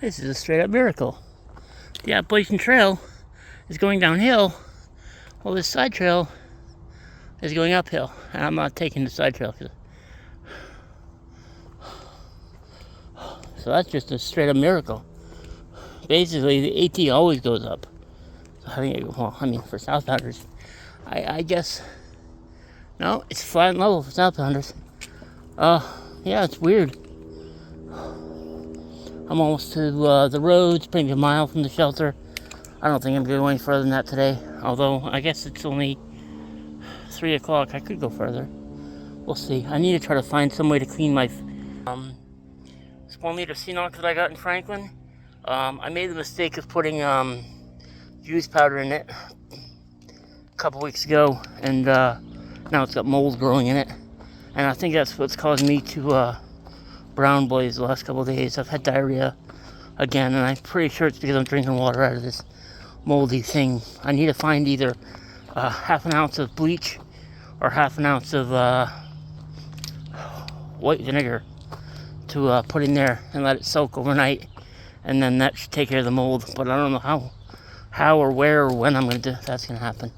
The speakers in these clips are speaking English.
This is a straight up miracle. The Appalachian Trail is going downhill, while this side trail is going uphill. And I'm not taking the side trail. So that's just a straight up miracle. Basically, the AT always goes up. So I mean, for southbounders, I guess, no, it's flat and level for southbounders. Yeah, it's weird. I'm almost to the roads, maybe a mile from the shelter. I don't think I'm going to go any further than that today. Although, I guess it's only 3 o'clock. I could go further. We'll see. I need to try to find some way to clean my... this 1 liter Cenox that I got in Franklin. I made the mistake of putting juice powder in it a couple weeks ago. And now it's got mold growing in it. And I think that's what's caused me to brown blaze the last couple of days. I've had diarrhea again, and I'm pretty sure it's because I'm drinking water out of this moldy thing. I need to find either half an ounce of bleach or half an ounce of white vinegar to put in there and let it soak overnight, and then that should take care of the mold. But I don't know how or where or when that's going to happen.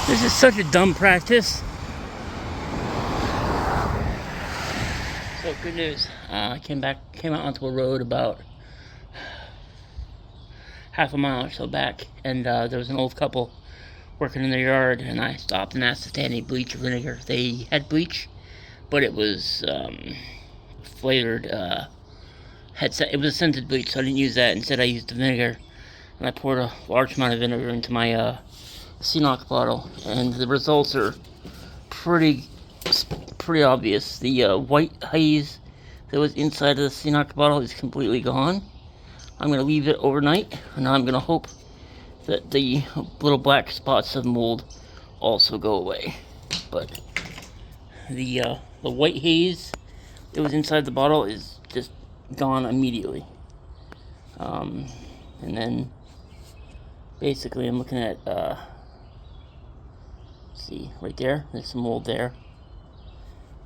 This is such a dumb practice. So good news. I came out onto a road about half a mile or so back, and there was an old couple working in their yard, and I stopped and asked if they had any bleach or vinegar. They had bleach, but it was flavored. It was a scented bleach, so I didn't use that. Instead, I used the vinegar, and I poured a large amount of vinegar into my Cenox bottle, and the results are pretty obvious. The white haze that was inside of the Cenox bottle is completely gone. I'm going to leave it overnight, and I'm going to hope that the little black spots of mold also go away. But the white haze that was inside the bottle is just gone immediately. And then basically I'm looking at see, right there, there's some mold there,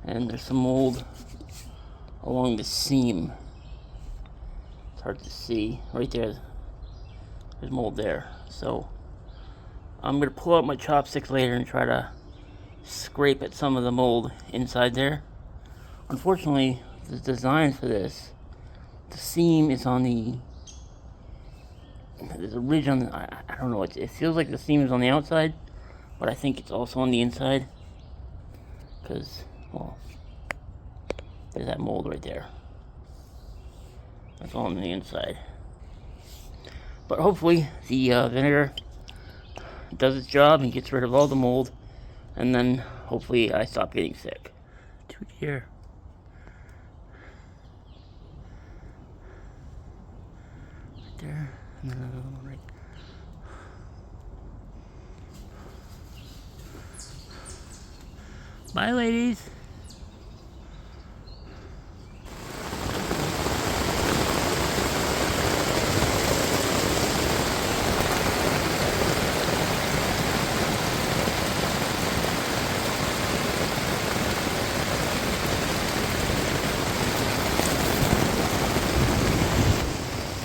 and there's some mold along the seam. It's hard to see. Right there, there's mold there. So I'm going to pull out my chopsticks later and try to scrape at some of the mold inside there. Unfortunately, the design for this, the seam is on there's a ridge on I don't know, it feels like the seam is on the outside, but I think it's also on the inside, because, well, there's that mold right there. That's all on the inside. But hopefully the vinegar does its job and gets rid of all the mold, and then hopefully I stop getting sick. To here. Right there, and then another one right. Bye, ladies.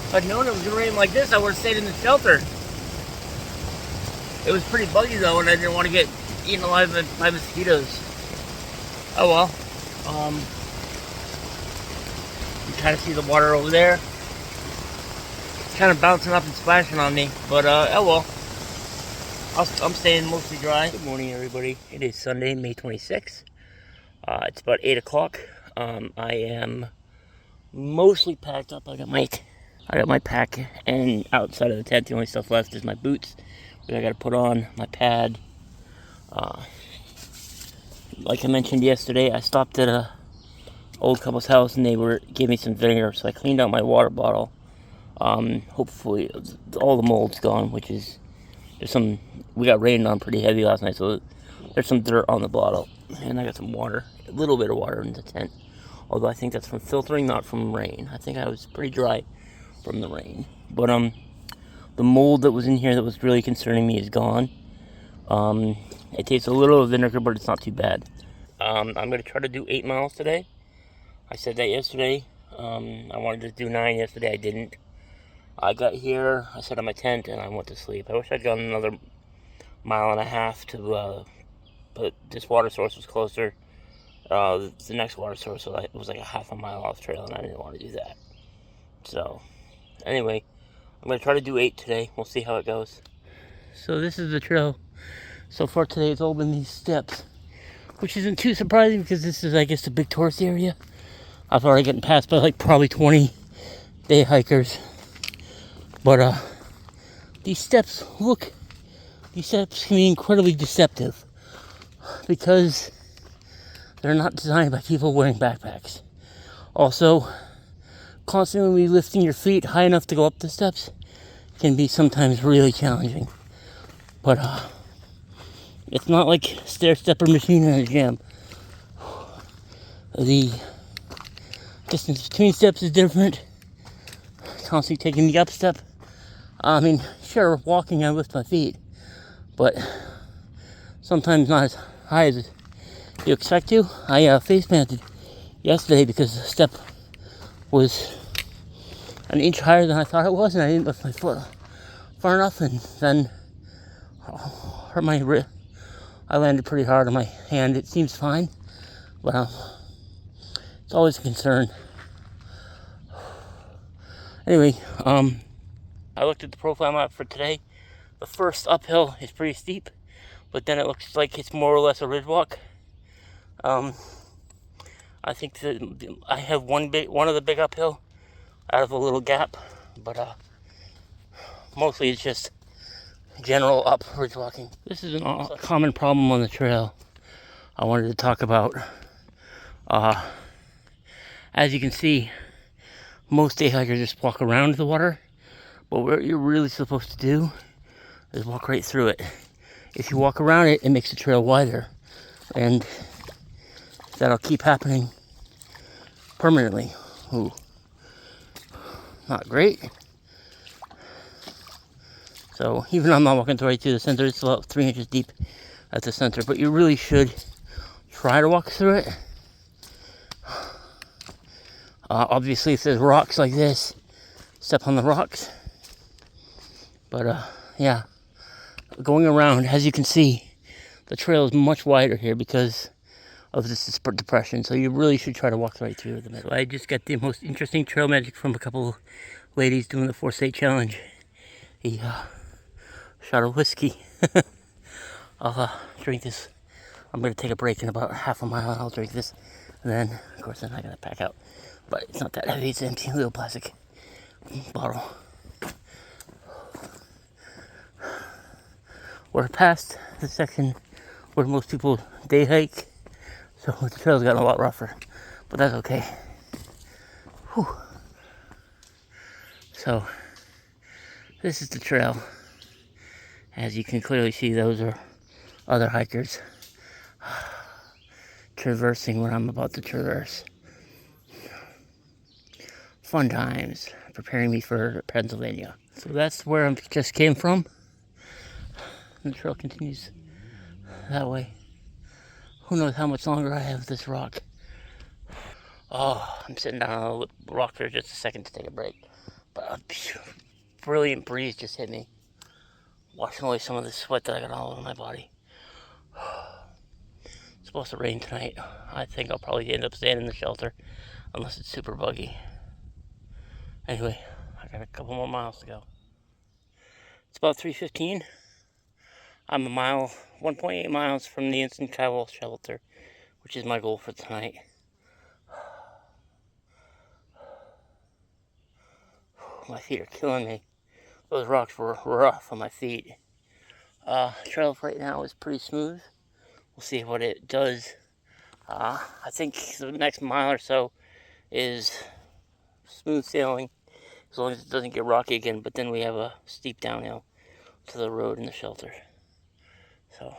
If I'd known it was going to rain like this, I would have stayed in the shelter. It was pretty buggy though, and I didn't want to get eaten alive by mosquitoes. Oh well. You kind of see the water over there. It's kind of bouncing up and splashing on me, but oh well. I'm staying mostly dry. Good morning, everybody. It is Sunday, May 26th. It's about 8 o'clock. I am mostly packed up. I got my pack, and outside of the tent, the only stuff left is my boots, which I got to put on, my pad. Like I mentioned yesterday, I stopped at a old couple's house, and they gave me some vinegar, so I cleaned out my water bottle. Hopefully all the mold's gone, we got rained on pretty heavy last night, so there's some dirt on the bottle, and I got some water, a little bit of water in the tent. Although I think that's from filtering, not from rain. I think I was pretty dry from the rain. But the mold that was in here that was really concerning me is gone. It tastes a little of vinegar, but it's not too bad. I'm going to try to do 8 miles today. I said that yesterday. I wanted to do 9 yesterday. I didn't. I got here, I set up my tent, and I went to sleep. I wish I'd gone another 1.5 miles but this water source was closer. The next water source was like a half a mile off trail, and I didn't want to do that. So, anyway, I'm going to try to do 8 today. We'll see how it goes. So this is the trail. So far today, it's all been these steps, which isn't too surprising because this is, I guess, the big tourist area. I've already gotten passed by like probably 20 day hikers. But these steps can be incredibly deceptive because they're not designed by people wearing backpacks. Also, constantly lifting your feet high enough to go up the steps can be sometimes really challenging. But it's not like stair stepper machine in a gym. The distance between steps is different. Constantly taking the up step. I mean, sure, walking I lift my feet, but sometimes not as high as you expect to. I face planted yesterday because the step was an inch higher than I thought it was, and I didn't lift my foot far enough, and then hurt my wrist. I landed pretty hard on my hand. It seems fine, but it's always a concern. Anyway, I looked at the profile map for today. The first uphill is pretty steep, but then it looks like it's more or less a ridge walk. I think that I have one of the big uphill out of a little gap, but mostly it's just general up ridge walking. This is a common problem on the trail I wanted to talk about. As you can see, most day hikers just walk around the water, but what you're really supposed to do is walk right through it. If you walk around it, it makes the trail wider, and that'll keep happening permanently. Ooh, not great. So even though I'm not walking right through the center, it's about 3 inches deep at the center, but you really should try to walk through it. Obviously, if there's rocks like this, step on the rocks. But yeah, going around, as you can see, the trail is much wider here because of this depression, so you really should try to walk right through the middle. I just got the most interesting trail magic from a couple ladies doing the 4-state challenge. The shot of whiskey. I'll drink this. I'm going to take a break in about half a mile, and I'll drink this. And then, of course, then I got to pack out. But it's not that heavy. It's an empty little plastic bottle. We're past the section where most people day hike, so the trail's gotten a lot rougher. But that's okay. Whew. So, this is the trail. As you can clearly see, those are other hikers traversing what I'm about to traverse. Fun times, preparing me for Pennsylvania. So that's where I just came from. And the trail continues that way. Who knows how much longer I have this rock. Oh, I'm sitting down on a rock for just a second to take a break. But a brilliant breeze just hit me, washing away some of the sweat that I got all over my body. It's supposed to rain tonight. I think I'll probably end up staying in the shelter unless it's super buggy. Anyway, I got a couple more miles to go. It's about 3:15. I'm 1.8 miles from the instant travel shelter, which is my goal for tonight. My feet are killing me. Those rocks were rough on my feet. Trail right now is pretty smooth. We'll see what it does. I think the next mile or so is smooth sailing, as long as it doesn't get rocky again, but then we have a steep downhill to the road and the shelter. So,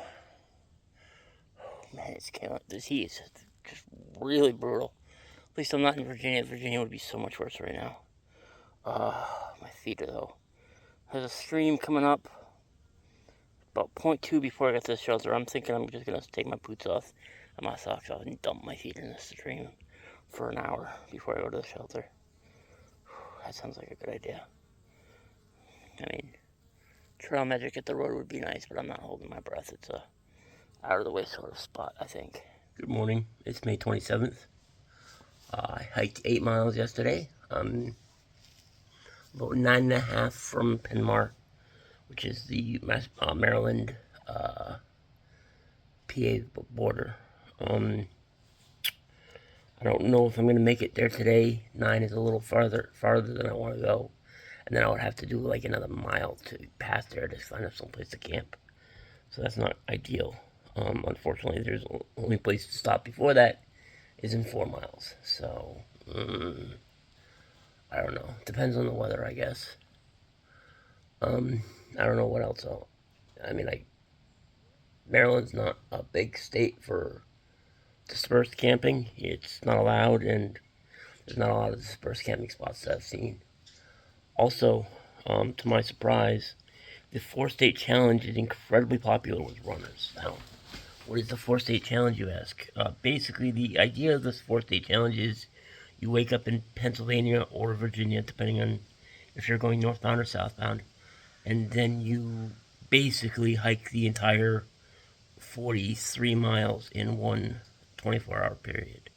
man, it's killing. This heat is just really brutal. At least I'm not in Virginia. Virginia would be so much worse right now. My feet though. There's a stream coming up about 0.2 before I get to the shelter. I'm thinking I'm just gonna take my boots off and my socks off and dump my feet in the stream for an hour before I go to the shelter. That sounds like a good idea. I mean, trail magic at the road would be nice, but I'm not holding my breath. It's a out of the way sort of spot, I think. Good morning. It's May 27th. I hiked 8 miles yesterday. About 9.5 from Penmar, which is the Maryland PA border. I don't know if I'm going to make it there today. 9 is a little farther than I want to go. And then I would have to do like another mile to pass there to find some place to camp. So that's not ideal. Unfortunately, there's only place to stop before that is in 4 miles. So, I don't know. Depends on the weather, I guess. I don't know what else. Maryland's not a big state for dispersed camping. It's not allowed, and there's not a lot of dispersed camping spots that I've seen. Also, to my surprise, the 4-state challenge is incredibly popular with runners. Now, what is the 4-state challenge, you ask? Basically, the idea of this 4-state challenge is you wake up in Pennsylvania or Virginia, depending on if you're going northbound or southbound, and then you basically hike the entire 43 miles in one 24-hour period,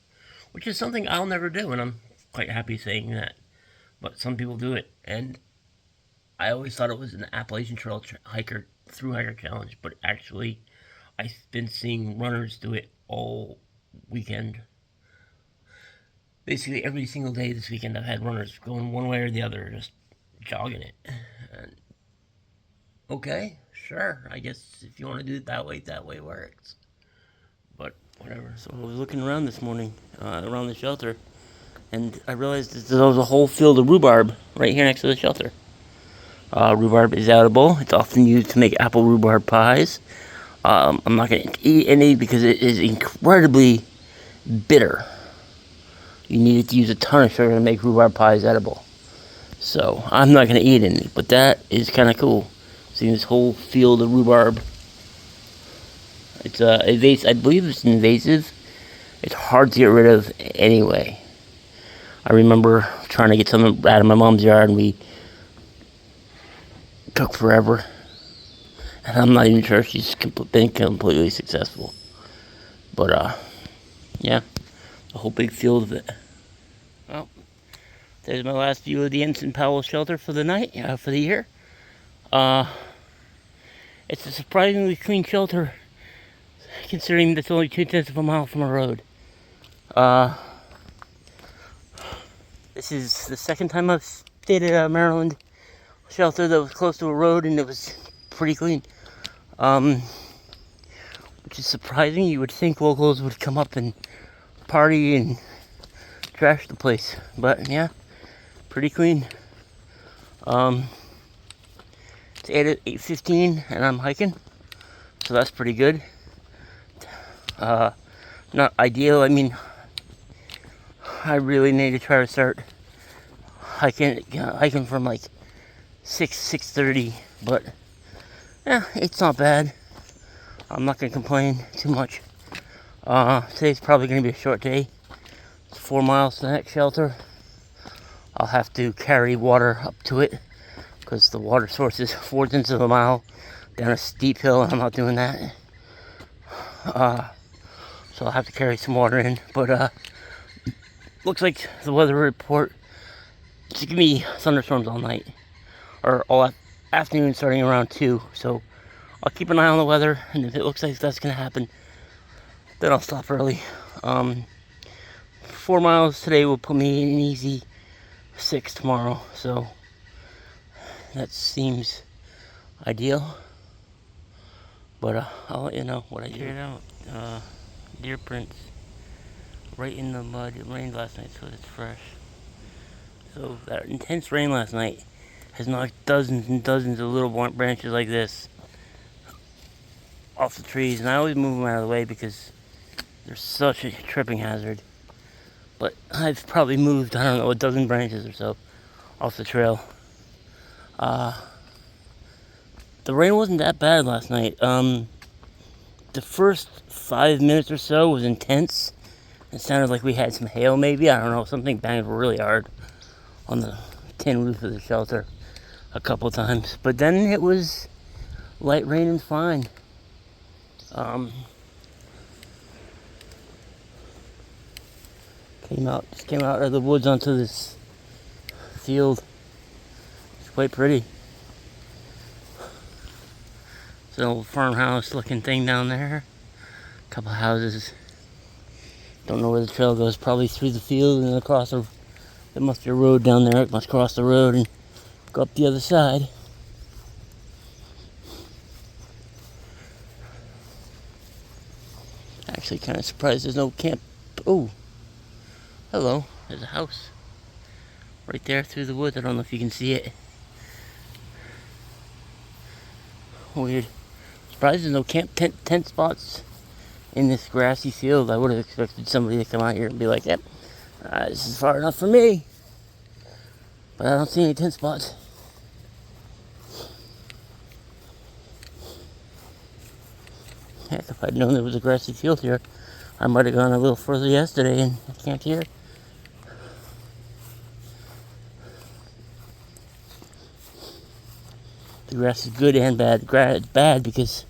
which is something I'll never do, and I'm quite happy saying that. But some people do it, and I always thought it was an Appalachian Trail hiker challenge, but actually I've been seeing runners do it all weekend. Basically every single day this weekend I've had runners going one way or the other, just jogging it. And okay, sure, I guess if you want to do it that way works. But whatever. So I was looking around this morning, around the shelter, and I realized that there was a whole field of rhubarb right here next to the shelter. Rhubarb is edible. It's often used to make apple rhubarb pies. I'm not going to eat any because it is incredibly bitter. You need to use a ton of sugar to make rhubarb pies edible. So I'm not going to eat any, but that is kind of cool. Seeing this whole field of rhubarb. It's invasive. I believe it's invasive. It's hard to get rid of anyway. I remember trying to get some out of my mom's yard, and we took forever. And I'm not even sure if she's been completely successful. But, yeah, a whole big field of it. Well, there's my last view of the Ensign Powell shelter for the night, for the year. It's a surprisingly clean shelter, considering that it's only 2/10 of a mile from a road. This is the second time I've stayed at a Maryland shelter that was close to a road, and it was pretty clean. Which is surprising. You would think locals would come up and party and trash the place, but yeah, pretty clean. It's 8:15 and I'm hiking, so that's pretty good. Not ideal. I mean, I really need to try to start hiking from like 6:30, but yeah, it's not bad. I'm not gonna complain too much. Today's probably gonna be a short day. It's 4 miles to the next shelter. I'll have to carry water up to it because the water source is 4/10 of a mile down a steep hill, and I'm not doing that. So I'll have to carry some water in, but looks like the weather report is gonna be thunderstorms all night, or all afternoon starting around 2, so I'll keep an eye on the weather, and if it looks like that's gonna happen, then I'll stop early. 4 miles today will put me in an easy 6 tomorrow, so that seems ideal. But I'll let you know what I do. Check it out. Deer prints right in the mud. It rained last night, so it's fresh. So that intense rain last night has knocked dozens and dozens of little branches like this off the trees, and I always move them out of the way because they're such a tripping hazard. But I've probably moved, I don't know, a dozen branches or so off the trail. The rain wasn't that bad last night. The first 5 minutes or so was intense. It sounded like we had some hail maybe, I don't know, something banged really hard on the tin roof of the shelter a couple times. But then it was light rain and fine. Came out of the woods onto this field. It's quite pretty. It's an old farmhouse looking thing down there. A couple houses. Don't know where the trail goes. Probably through the field and across the. There must be a road down there. It must cross the road and go up the other side. Actually, kind of surprised there's no camp. Oh, hello. There's a house right there through the woods. I don't know if you can see it. Weird. Surprised there's no camp tent spots in this grassy field. I would have expected somebody to come out here and be like, yep, this is far enough for me. But I don't see any tent spots. Heck, if I'd known there was a grassy field here, I might have gone a little further yesterday and camped here. The grass is good and bad. The grass is bad because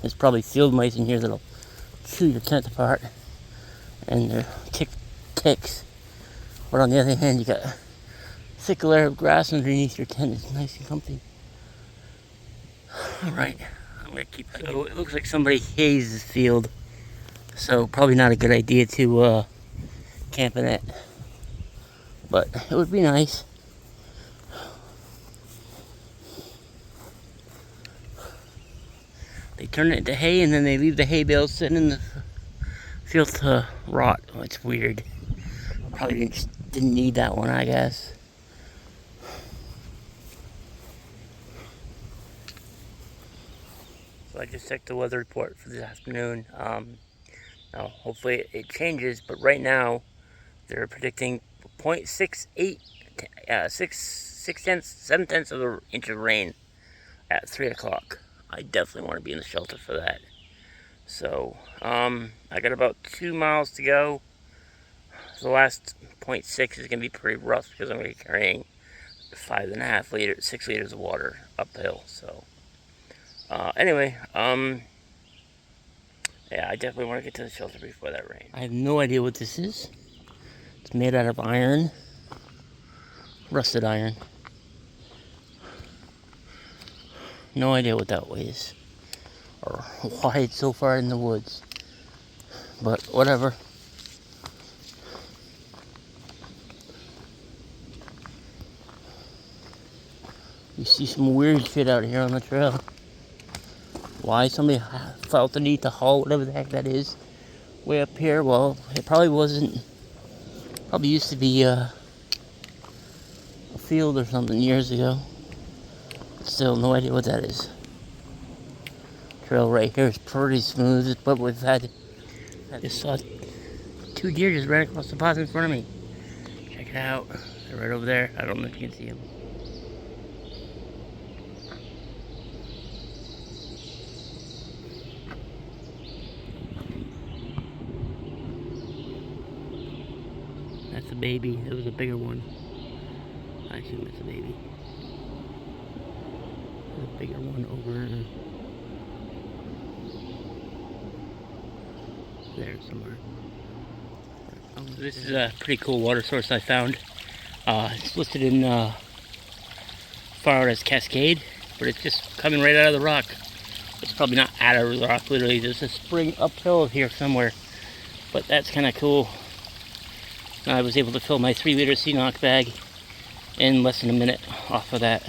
there's probably field mice in here that'll chew your tent apart. And they're ticks. But on the other hand, you got a thick layer of grass underneath your tent. It's nice and comfy. Alright, I'm going to keep going. So it looks like somebody hazed this field. So probably not a good idea to camp in it. But it would be nice. They turn it into hay and then they leave the hay bales sitting in the field to rot. Oh, it's weird. Probably didn't need that one, I guess. So I just checked the weather report for this afternoon. Now, hopefully it changes, but right now they're predicting 0.68, 7/10 of an inch of rain at 3 o'clock. I definitely want to be in the shelter for that. So, I got about 2 miles to go. The last 0.6 is going to be pretty rough because I'm going to be carrying 5.5 liters, 6 liters of water uphill. So, anyway, yeah, I definitely want to get to the shelter before that rain. I have no idea what this is. It's made out of iron, rusted iron. No idea what that weighs or why it's so far in the woods, but whatever. You see some weird shit out here on the trail. Why somebody felt the need to haul whatever the heck that is way up here? Well, it probably wasn't. Probably used to be a field or something years ago. Still, no idea what that is. Trail right here is pretty smooth, but we've had. I just saw 2 deer just ran across the path in front of me. Check it out. They're right over there. I don't know if you can see them. That's a baby. It was a bigger one. I assume it's a baby. There's a bigger one over there somewhere. This is a pretty cool water source I found. It's listed in far out as Cascade, but it's just coming right out of the rock. It's probably not out of the rock, literally. There's a spring uphill here somewhere, but that's kind of cool. I was able to fill my 3 liter Sea Knock bag in less than a minute off of that.